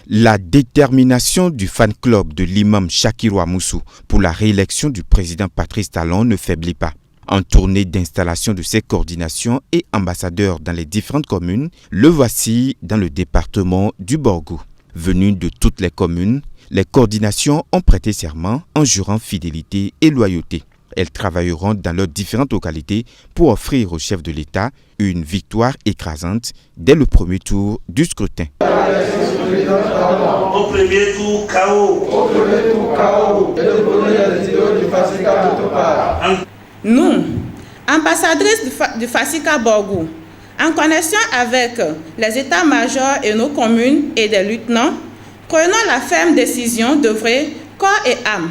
La détermination du fan club de l'imam Shakirou Amoussou pour la réélection du président Patrice Talon ne faiblit pas. En tournée d'installation de ses coordinations et ambassadeurs dans les différentes communes, le voici dans le département du Borgou. Venus de toutes les communes, les coordinations ont prêté serment en jurant fidélité et loyauté. Elles travailleront dans leurs différentes localités pour offrir au chef de l'État une victoire écrasante dès le premier tour du scrutin. Au premier tour, KO. Nous, ambassadrices du Fasika Borgou, en connexion avec les états-majors et nos communes et des lieutenants, prenons la ferme décision d'œuvrer corps et âme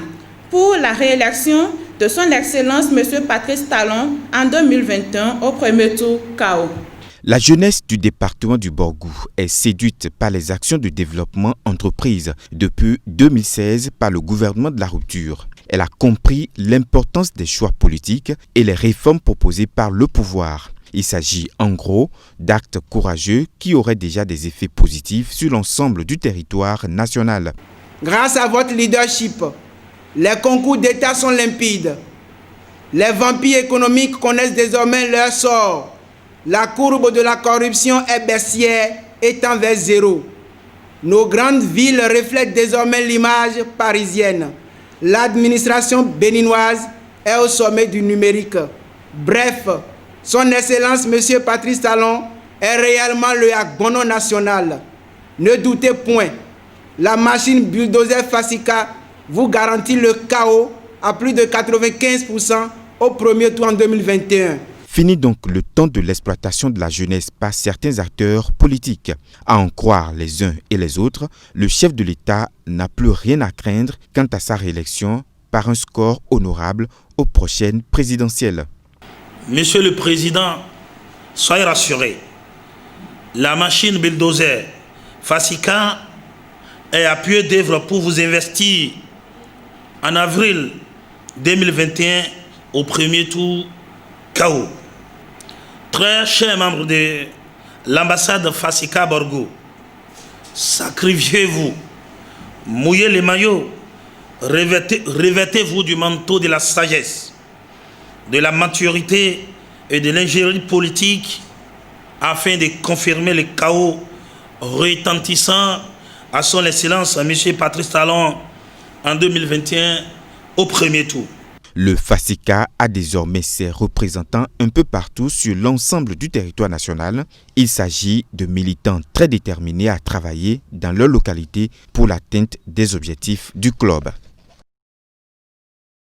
pour la réélection de son Excellence M. Patrice Talon en 2021 au premier tour KO. La jeunesse du département du Borgou est séduite par les actions de développement entreprises depuis 2016 par le gouvernement de la rupture. Elle a compris l'importance des choix politiques et les réformes proposées par le pouvoir. Il s'agit en gros d'actes courageux qui auraient déjà des effets positifs sur l'ensemble du territoire national. Grâce à votre leadership, les concours d'État sont limpides. Les vampires économiques connaissent désormais leur sort. La courbe de la corruption est baissière et tend vers zéro. Nos grandes villes reflètent désormais l'image parisienne. L'administration béninoise est au sommet du numérique. Bref, son Excellence M. Patrice Talon est réellement le Agbono national. Ne doutez point, la machine bulldozer Fasika vous garantit le chaos à plus de 95% au premier tour en 2021. Fini donc le temps de l'exploitation de la jeunesse par certains acteurs politiques. À en croire les uns et les autres, le chef de l'État n'a plus rien à craindre quant à sa réélection par un score honorable aux prochaines présidentielles. Monsieur le Président, soyez rassuré. La machine bulldozer Fasika est à pied d'œuvre pour vous investir en avril 2021 au premier tour KO. Très chers membres de l'ambassade Fasika Borgou, sacrifiez-vous, mouillez les maillots, revêtez-vous du manteau de la sagesse, de la maturité et de l'ingénierie politique afin de confirmer le chaos retentissant à son Excellence M. Patrice Talon en 2021 au premier tour. Le Fasika a désormais ses représentants un peu partout sur l'ensemble du territoire national. Il s'agit de militants très déterminés à travailler dans leur localité pour l'atteinte des objectifs du club.